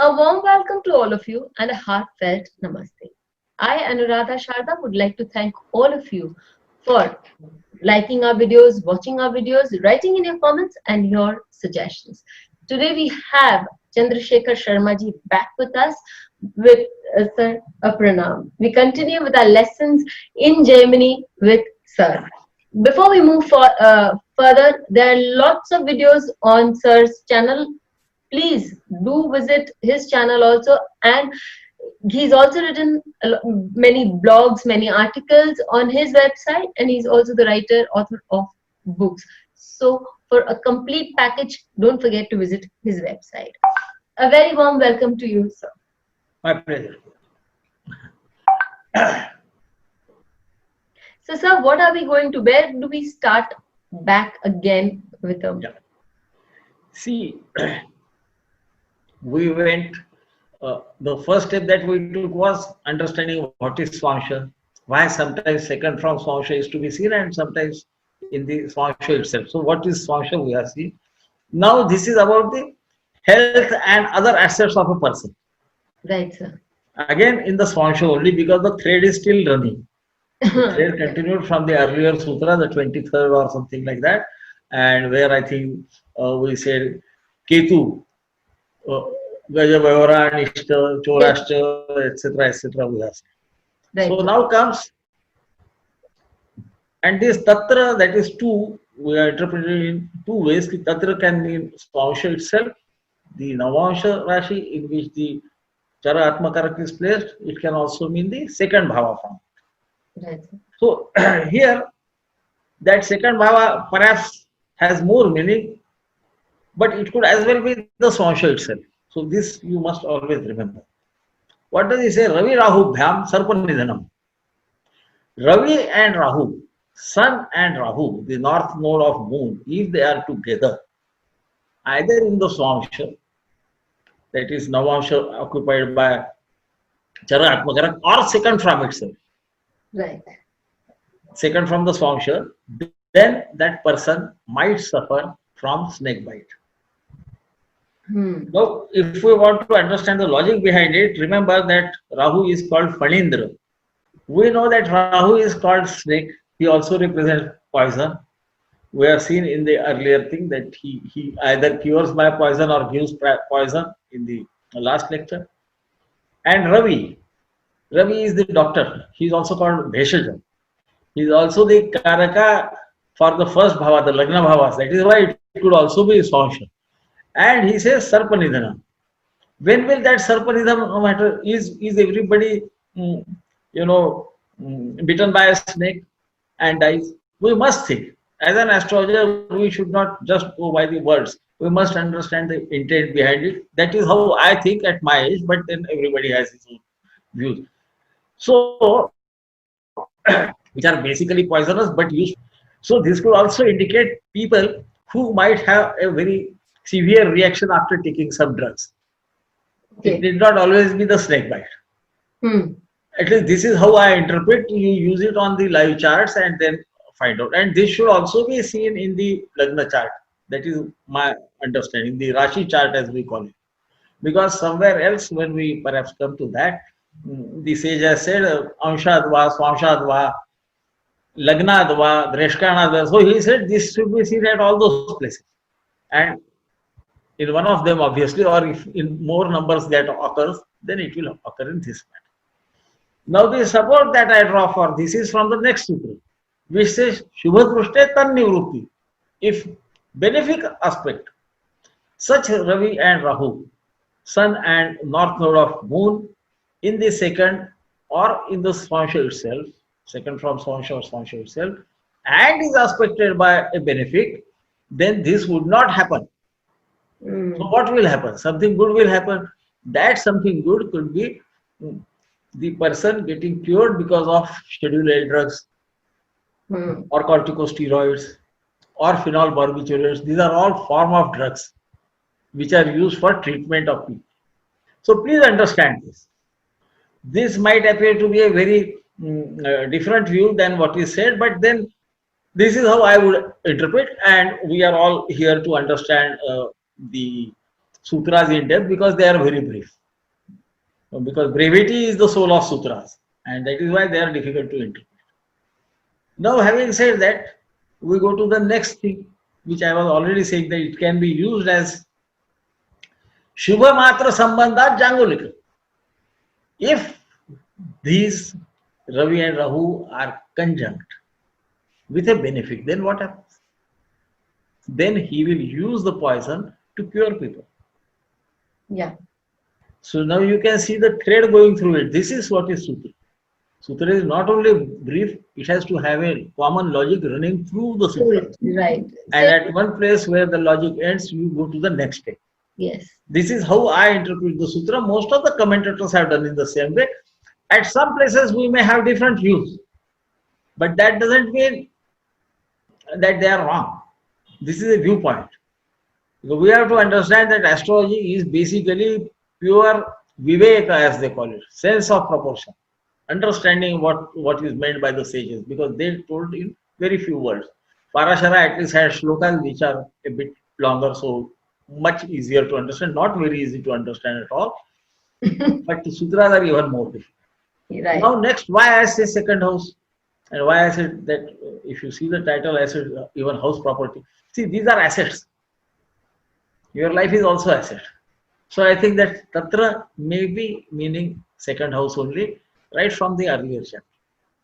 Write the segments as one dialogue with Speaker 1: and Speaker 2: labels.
Speaker 1: A warm welcome to all of you and a heartfelt namaste. I, Anuradha Sharda, would like to thank all of you for liking our videos, watching our videos, writing in your comments and your suggestions. Today we have Chandrasekhar Sharma ji back with us with Sir Pranam. We continue with our lessons in Germany with Sir. Before we move further, there are lots of videos on Sir's channel. Please do visit his channel also, and he's also written many blogs, many articles on his website, and he's also the writer author of books. So for a complete package, don't forget to visit his website. A very warm welcome to you, sir.
Speaker 2: My pleasure.
Speaker 1: So sir, what are we going to, where do we start back again with them?
Speaker 2: Yeah. See, we went, the first step that we took was understanding what is Swansha, why sometimes second from Swansha is to be seen and sometimes in the Swansha itself. So what is Swansha we are seeing. Now this is about the health and other assets of a person.
Speaker 1: Right, sir.
Speaker 2: Again in the Swansha only because the thread is still running. The thread continued from the earlier sutra, the 23rd or something like that, and where I think we said Ketu, Gajavavara, Nishta, Chorashta, etc. We have.
Speaker 1: Right.
Speaker 2: So now comes, and this Tatra, that is two, we are interpreted in two ways. The Tatra can mean Swansha itself, the Navansha Rashi in which the Chara Atmakarak is placed. It can also mean the second Bhava form.
Speaker 1: Right.
Speaker 2: So here, that second bhava perhaps has more meaning, but it could as well be the Swansha itself. So this you must always remember. What does he say? Ravi Rahu Bhyam Sarpanidhanam. Ravi and Rahu, Sun and Rahu, the north node of moon, if they are together, either in the Swansha, that is Navansha occupied by Chara Atmakarak, or second from itself.
Speaker 1: Right.
Speaker 2: Second from the Swansha, then that person might suffer from snake bite. Now, if we want to understand the logic behind it, remember that Rahu is called Phanindra. We know that Rahu is called snake. He also represents poison. We have seen in the earlier thing that he either cures by poison or gives poison in the last lecture. And Ravi is the doctor. He is also called Bheshaja. He is also the Karaka for the first bhava, the Lagna bhavas. That is why it could also be Swansha. And he says Sarpanidhana. When will that Sarpanidhana matter? Is everybody, bitten by a snake and dies? We must think. As an astrologer, we should not just go by the words. We must understand the intent behind it. That is how I think at my age, but then everybody has his own views. So, which are basically poisonous but useful. So this could also indicate people who might have a very severe reaction after taking some drugs. Okay. It did not always be the snake bite. At least this is how I interpret. You use it on the live charts and then find out. And this should also be seen in the Lagna chart. That is my understanding, the Rashi chart as we call it. Because somewhere else, when we perhaps come to that, the sage has said, Amshadva, Swamshadva, Lagnadva, Dreshkanadva. So he said this should be seen at all those places. And in one of them, obviously, or if in more numbers that occurs, then it will occur in this manner. Now the support that I draw for this is from the next sutra, which says, Shubha Drushte Tan Nivrutti. If benefic aspect, such Ravi and Rahu, Sun and north node of moon, in the second or in the Swansha itself, second from Swansha or Swansha itself, and is aspected by a benefic, then this would not happen. So what will happen? Something good will happen. That something good could be the person getting cured because of schedule A drugs or corticosteroids or phenylbarbiturates. These are all form of drugs which are used for treatment of people. So please understand this. This might appear to be a very different view than what is said, but then this is how I would interpret, and we are all here to understand the sutras in depth because they are very brief. Because brevity is the soul of sutras, and that is why they are difficult to interpret. Now, having said that, we go to the next thing, which I was already saying that it can be used as Shubha Matra Sambandhat Jangolika. If these Ravi and Rahu are conjunct with a benefic, then what happens? Then he will use the poison to cure people.
Speaker 1: Yeah.
Speaker 2: So now you can see the thread going through it. This is what is Sutra. Sutra is not only brief, it has to have a common logic running through the Sutra.
Speaker 1: Right.
Speaker 2: And at one place where the logic ends, you go to the next step.
Speaker 1: Yes.
Speaker 2: This is how I interpret the Sutra. Most of the commentators have done in the same way. At some places, we may have different views, but that doesn't mean that they are wrong. This is a viewpoint. We have to understand that astrology is basically pure viveka, as they call it, sense of proportion, understanding what is meant by the sages, because they told in very few words. Parashara at least had shlokas which are a bit longer, so much easier to understand, not very easy to understand at all, but the sutras are even more difficult.
Speaker 1: Right.
Speaker 2: Now next, why I say second house, and why I said that if you see the title, I said even house property. See, these are assets. Your life is also asset. So I think that Tatra may be meaning second house only, right from the earlier chapter.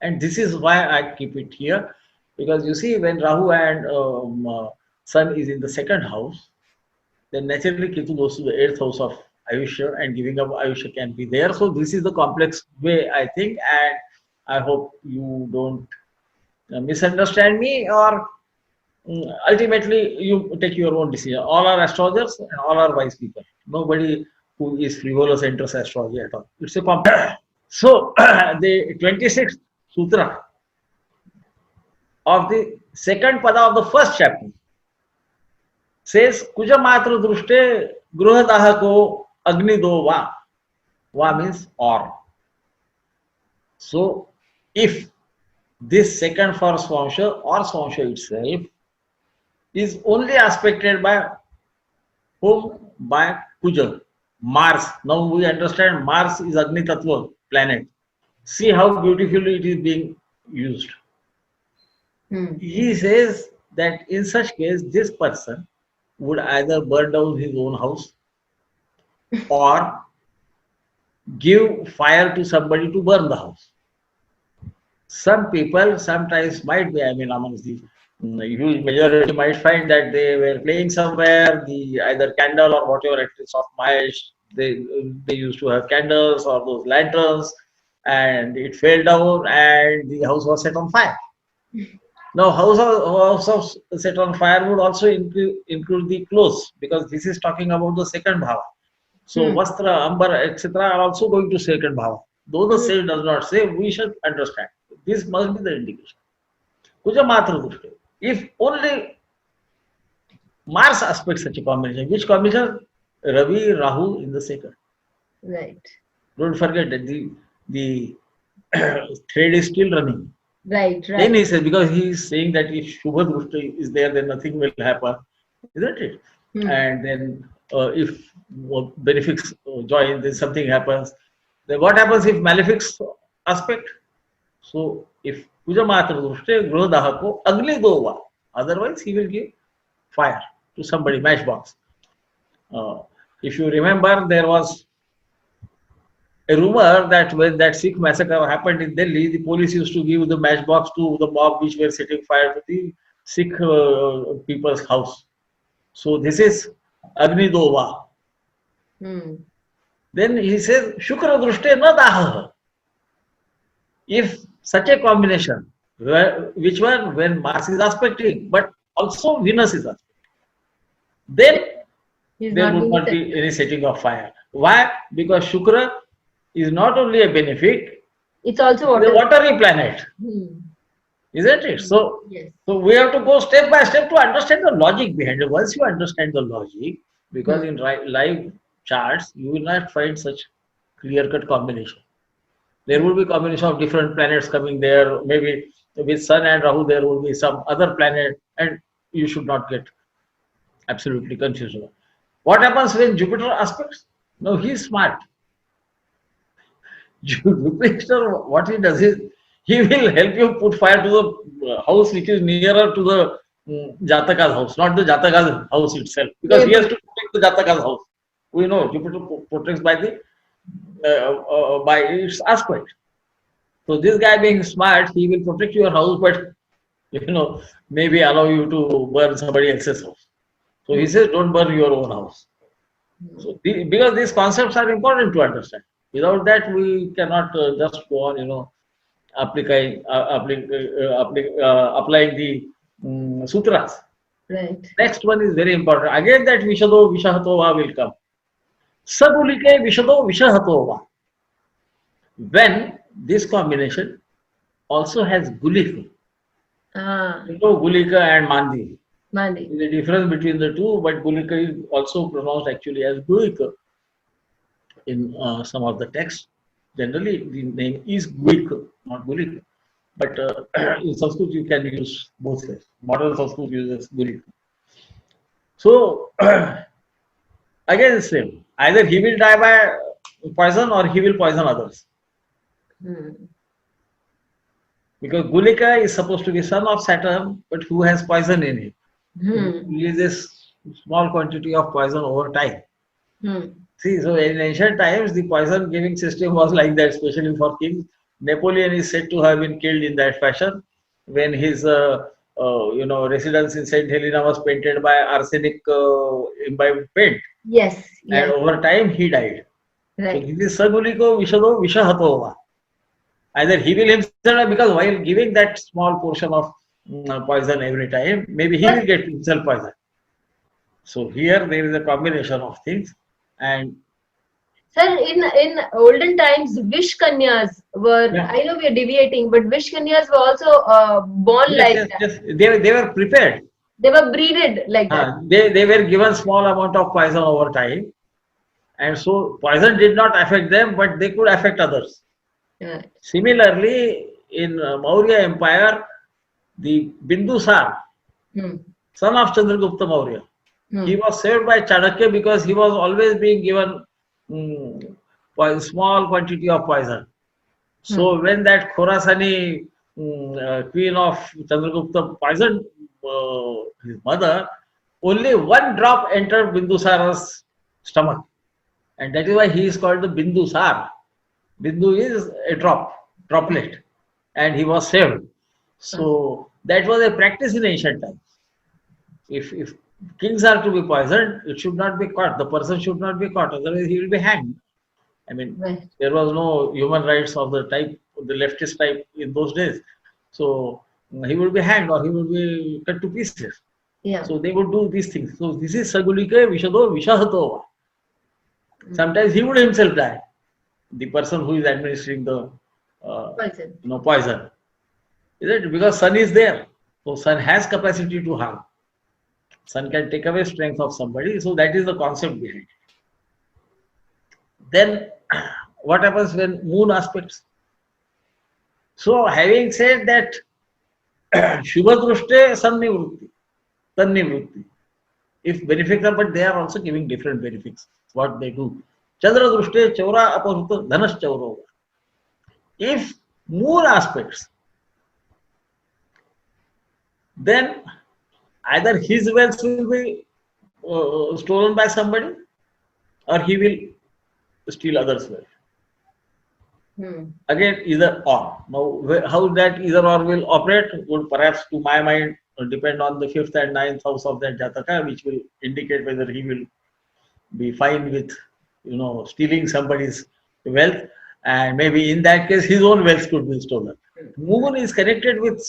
Speaker 2: And this is why I keep it here, because you see, when Rahu and Sun is in the second house, then naturally Ketu goes to the 8th house of Ayushya, and giving up Ayushya can be there. So this is the complex way, I think, and I hope you don't misunderstand me, or ultimately you take your own decision. All are astrologers and all are wise people. Nobody who is frivolous enters astrology at all. It's a complex. So the 26th sutra of the second pada of the first chapter says Kuja Matra Drushte Gruhadahako Agni Do Va. Va means or. So if this second first Swamsha or Swamsha itself is only aspected by whom? By Kuja, Mars. Now we understand Mars is Agni Tattva planet. See how beautifully it is being used. He says that in such case, this person would either burn down his own house or give fire to somebody to burn the house. Some people sometimes might be, I mean, amongst the huge majority might find that they were playing somewhere, the either candle or whatever it is of Mahesh, they used to have candles or those lanterns, and it fell down and the house was set on fire. Now, house of set on fire would also include the clothes, because this is talking about the second bhava. So, Vastra, Ambar, etc. are also going to second bhava. Though the sage does not say, we should understand. This must be the indication. Kuja Matra Drushte. If only Mars aspects such a combination, which combination? Ravi, Rahu in the second.
Speaker 1: Right.
Speaker 2: Don't forget that the thread is still running.
Speaker 1: Right.
Speaker 2: Then he says, because he is saying that if Shubha Drushti is there, then nothing will happen, isn't it? And then if benefics join, then something happens. Then what happens if malefics aspect? So if Puja Matra Drushte Gruhadahako Agni Dova, otherwise he will give fire to somebody, matchbox. If you remember, there was a rumor that when that Sikh massacre happened in Delhi, the police used to give the matchbox to the mob which were setting fire to the Sikh people's house. So this is Agni Dova. Then he says, Shukra Drushte na daha. If such a combination, which one when Mars is aspecting, but also Venus is aspecting, then there would not be any setting of fire. Why? Because Shukra is not only a benefic,
Speaker 1: it's also
Speaker 2: a watery planet. Isn't it? So, so we have to go step by step to understand the logic behind it. Once you understand the logic, because in live charts, you will not find such clear-cut combination. There will be combination of different planets coming there. Maybe with Sun and Rahu, there will be some other planet, and you should not get absolutely confused. What happens when Jupiter aspects? No, he is smart. Jupiter, what he does is he will help you put fire to the house which is nearer to the Jataka's house, not the Jataka's house itself, because he has to protect the Jataka's house. We know Jupiter protects by the by its aspect. So this guy being smart, he will protect your house, but maybe allow you to burn somebody else's house. So he says, don't burn your own house. So because these concepts are important to understand. Without that, we cannot just go on, applying the sutras.
Speaker 1: Right.
Speaker 2: Next one is very important. Again, that Vishado Vishahatova will come. Sagulike Vishado Vishahatova. When this combination also has Gulika. Gulika and Mandi.
Speaker 1: Mandi.
Speaker 2: There is a difference between the two, but Gulika is also pronounced actually as Gulika in some of the texts. Generally, the name is Gulika, not Gulika. But in Sanskrit, you can use both ways. Modern Sanskrit uses Gulika. So, again, the same. Either he will die by poison or he will poison others. Because Gulika is supposed to be son of Saturn, but who has poison in him. He releases small quantity of poison over time. See, so in ancient times, the poison giving system was like that, especially for kings. Napoleon is said to have been killed in that fashion when his residence in Saint Helena was painted by arsenic imbibed paint.
Speaker 1: Yes.
Speaker 2: And over time he died.
Speaker 1: Right.
Speaker 2: So this is Saguliko Vishado Vishahatova. Either he will himself, because while giving that small portion of poison every time, maybe he will get himself poison. So here there is a combination of things. And
Speaker 1: sir, in olden times, Vish Kanyas were, I know we are deviating, but Vish Kanyas were also born like that.
Speaker 2: Yes. They were prepared.
Speaker 1: They were breeded like that.
Speaker 2: They were given small amount of poison over time. And so poison did not affect them, but they could affect others.
Speaker 1: Right.
Speaker 2: Similarly, in Maurya Empire, the Bindusar, son of Chandragupta Maurya, he was saved by Chanakya because he was always being given small quantity of poison. So when that Khorasani queen of Chandragupta poisoned his mother, only one drop entered Bindusara's stomach. And that is why he is called the Bindusar. Bindu is a droplet. And he was saved. So that was a practice in ancient times. If kings are to be poisoned, it should not be caught. The person should not be caught, otherwise he will be hanged. I mean, there was no human rights of the type, the leftist type in those days. So he will be hanged or he will be cut to pieces.
Speaker 1: Yeah.
Speaker 2: So they would do these things. So this is Sagulike Vishado Vishahatova. Sometimes he would himself die. The person who is administering the poison. Is it? Because sun is there. So sun has capacity to harm. Sun can take away strength of somebody. So that is the concept behind it. Then what happens when moon aspects? So having said that, Shubha Drushte Sannivrutti, Tannivrutti. If benefits are, but they are also giving different benefits. What they do. Chandra Drushte Chaura Apahruta Dhanas Chaura. If moon aspects, then either his wealth will be stolen by somebody or he will steal others' wealth. Again, either or. Now, how that either or will operate would perhaps, to my mind, depend on the 5th and 9th house of that Jataka, which will indicate whether he will be fine with, stealing somebody's wealth. And maybe in that case, his own wealth could be stolen. Moon is connected with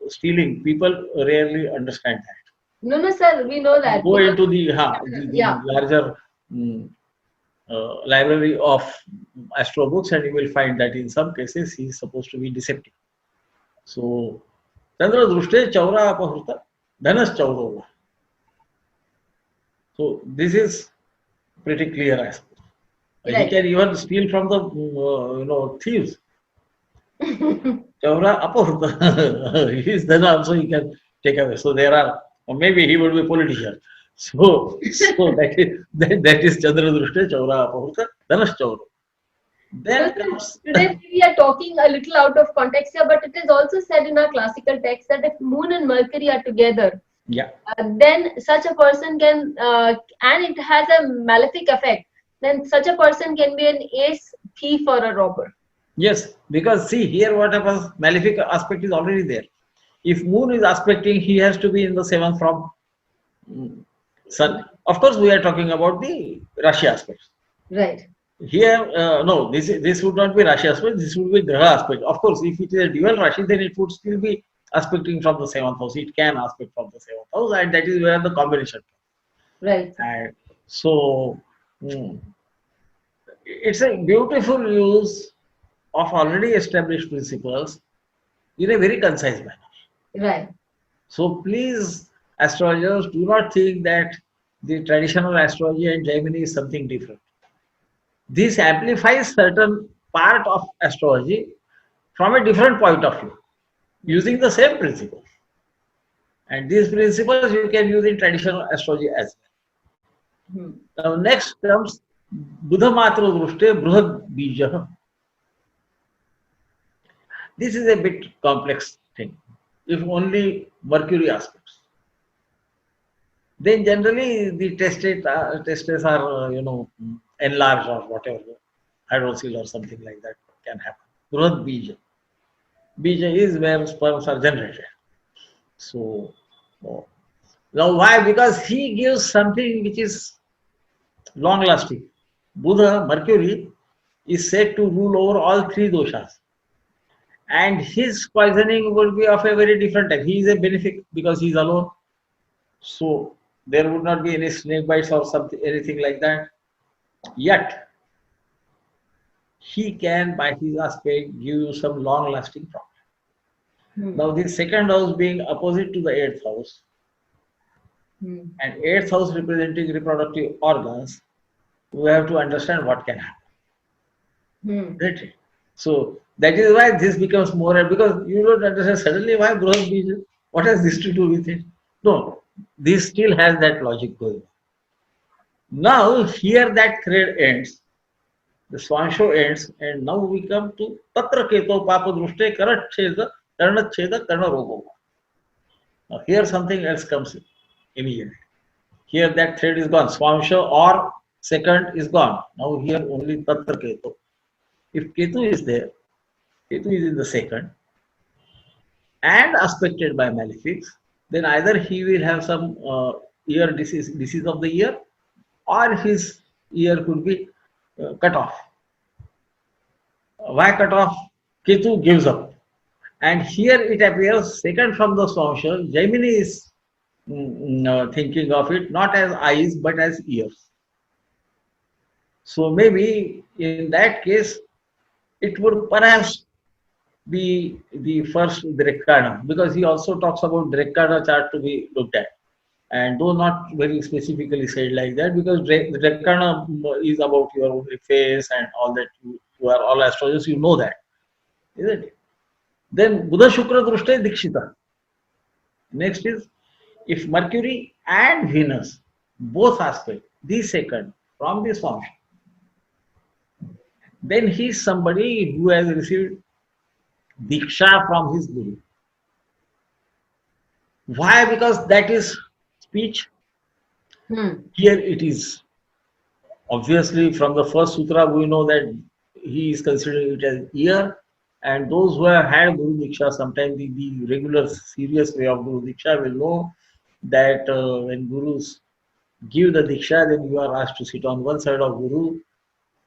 Speaker 2: stealing. People rarely understand that.
Speaker 1: No, sir, we know that.
Speaker 2: Go into the larger library of astro books and you will find that in some cases he is supposed to be deceptive. So, Chandra Drushte Chaura Apahruta Dhanas Chaurova. So, this is pretty clear as well. He can even steal from the thieves. Chaura Apahruta. His Dhana also he can take away. So, there are, or maybe he would be a politician. So that is Chandra Drushte Chaura Apahurta Dhanush Chaura.
Speaker 1: So
Speaker 2: Then comes
Speaker 1: today we are talking a little out of context here, but it is also said in our classical text that if Moon and Mercury are together,
Speaker 2: yeah.
Speaker 1: then such a person can, and it has a malefic effect, then such a person can be an ace, thief, or a robber.
Speaker 2: Yes, because see here what happens, malefic aspect is already there. If moon is aspecting, he has to be in the seventh from sun. Of course, we are talking about the Rashi aspects.
Speaker 1: Right.
Speaker 2: Here, no, this would not be Rashi aspect, this would be Graha aspect. Of course, if it is a dual Rashi, then it would still be aspecting from the seventh house. It can aspect from the seventh house, and that is where the combination comes.
Speaker 1: Right.
Speaker 2: And so, mm, it's a beautiful use of already established principles in a very concise manner.
Speaker 1: Right.
Speaker 2: So please, astrologers, do not think that the traditional astrology and Gemini is something different. This amplifies certain part of astrology from a different point of view, using the same principles. And these principles you can use in traditional astrology as
Speaker 1: Hmm.
Speaker 2: well. Now next comes Buddha Matra Drushte Bruhad Bija. This is a bit complex thing. If only Mercury aspects. Then generally the testes are enlarged or whatever, hydrocele or something like that can happen. Growth bija. Bija is where sperms are generated. So oh. Now why? Because he gives something which is long lasting. Buddha, Mercury, is said to rule over all three doshas. And his poisoning will be of a very different type. He is a benefic because he is alone. So there would not be any snake bites or something, anything like that. Yet he can, by his aspect, give you some long-lasting problem.
Speaker 1: Hmm.
Speaker 2: Now, the second house being opposite to the eighth house,
Speaker 1: Hmm.
Speaker 2: and eighth house representing reproductive organs, we have to understand what can happen.
Speaker 1: Hmm.
Speaker 2: Right? So that is why this becomes more because you don't understand suddenly why growth being. What has this to do with it? No, this still has that logic going. Now here that thread ends, the Swansho ends, and now we come to Tatra Keto Papa Drushte Karat Cheda Karna Cheda Karna Rogo. Now here something else comes in immediately. Here that thread is gone. Swansho or second is gone. Now here only Tatra Keto. If Ketu is there, Ketu is in the second and aspected by malefics, then either he will have some ear disease of the ear, or his ear could be cut off. Why cut off? Ketu gives up. And here it appears second from the Swansha, Gemini is thinking of it not as eyes but as ears. So maybe in that case, it would perhaps be the first Drekkana, because he also talks about Drekkana chart to be looked at. And though not very specifically said like that, because Drekkana is about your only face and all that. You are all astrologers, you know that, isn't it? Then Buddha Shukra Drushte Dikshita. Next is if Mercury and Venus both aspect the second from this function, then he is somebody who has received Diksha from his Guru. Why? Because that is speech.
Speaker 1: Hmm.
Speaker 2: Here it is. Obviously, from the first sutra, we know that he is considering it as ear. And those who have had Guru Diksha, sometimes the regular serious way of Guru Diksha will know that when Gurus give the Diksha, then you are asked to sit on one side of Guru,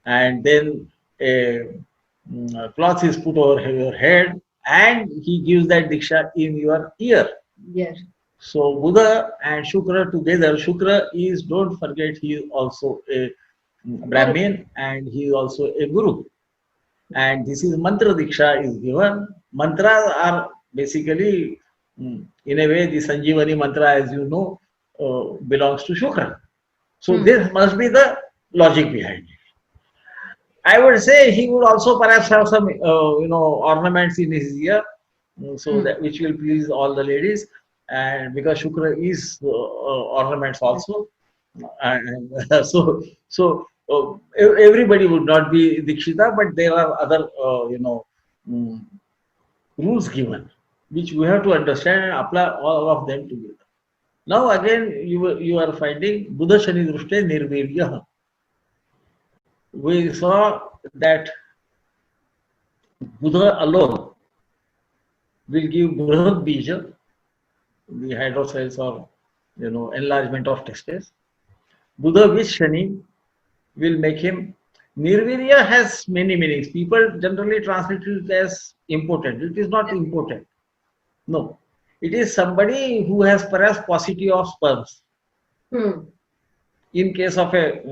Speaker 2: and then a cloth is put over your head, and he gives that Diksha in your ear.
Speaker 1: Yes.
Speaker 2: So Buddha and Shukra together, Shukra is, don't forget, he is also a Brahmin and he is also a Guru. And this is Mantra Diksha is given. Mantras are basically, in a way, the Sanjeevani mantra, as you know, belongs to Shukra. So this must be the logic behind it. I would say he would also perhaps have some, ornaments in his ear, so that which will please all the ladies. and because Shukra is ornaments also, and everybody would not be Dikshita, but there are other mm, rules given which we have to understand and apply all of them together. Now again you are finding Buddha Shani Drushte Nirvirya. We saw that Buddha alone will give Brihad Bija, the hydrocells or enlargement of testes. Buddha with Shani will make him. Nirvirya has many meanings. People generally translate it as impotent. It is not impotent. No. It is somebody who has perhaps paucity of sperms.
Speaker 1: Hmm.
Speaker 2: In case of a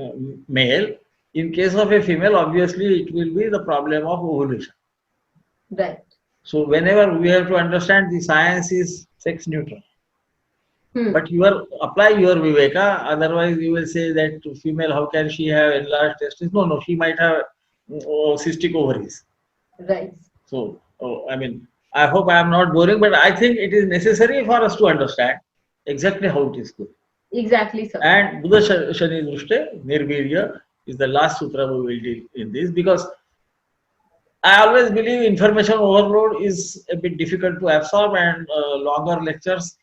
Speaker 2: male, in case of a female, obviously it will be the problem of ovulation.
Speaker 1: Right.
Speaker 2: So whenever we have to understand the science is sex neutral.
Speaker 1: Hmm.
Speaker 2: But you are apply your viveka, otherwise you will say that female, how can she have enlarged testes? No, she might have cystic ovaries.
Speaker 1: Right.
Speaker 2: So, I mean, I hope I am not boring, but I think it is necessary for us to understand exactly how it is good.
Speaker 1: Exactly, sir.
Speaker 2: And Buddha Shani Drushte, Nirvirya, is the last sutra we will deal in this, because I always believe information overload is a bit difficult to absorb, and longer lectures,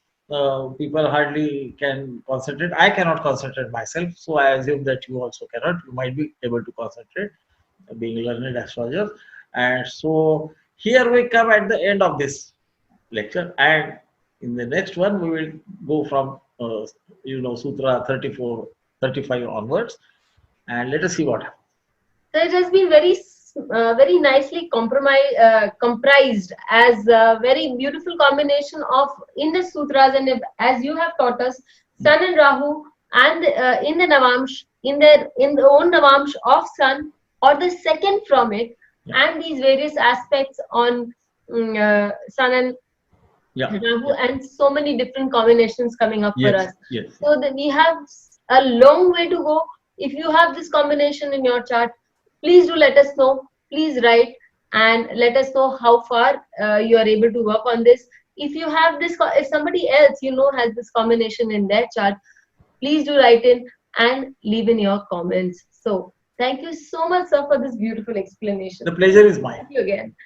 Speaker 2: people hardly can concentrate. I cannot concentrate myself, so I assume that you also cannot. You might be able to concentrate, being learned astrologer. And so here we come at the end of this lecture, and in the next one we will go from Sutra 34, 35 onwards, and let us see what happens.
Speaker 1: So it has been very nicely comprised as a very beautiful combination of in the sutras, and as you have taught us, Sun and Rahu, and in the Navamsh, in the own Navamsh of Sun or the second from it, and these various aspects on Sun and Rahu, and so many different combinations coming up for us.
Speaker 2: Yes.
Speaker 1: So that we have a long way to go. If you have this combination in your chart, please do let us know. Please write and let us know how far you are able to work on this. If you have this, if somebody else has this combination in their chart, please do write in and leave in your comments. So thank you so much, sir, for this beautiful explanation.
Speaker 2: The pleasure is mine.
Speaker 1: Thank you again.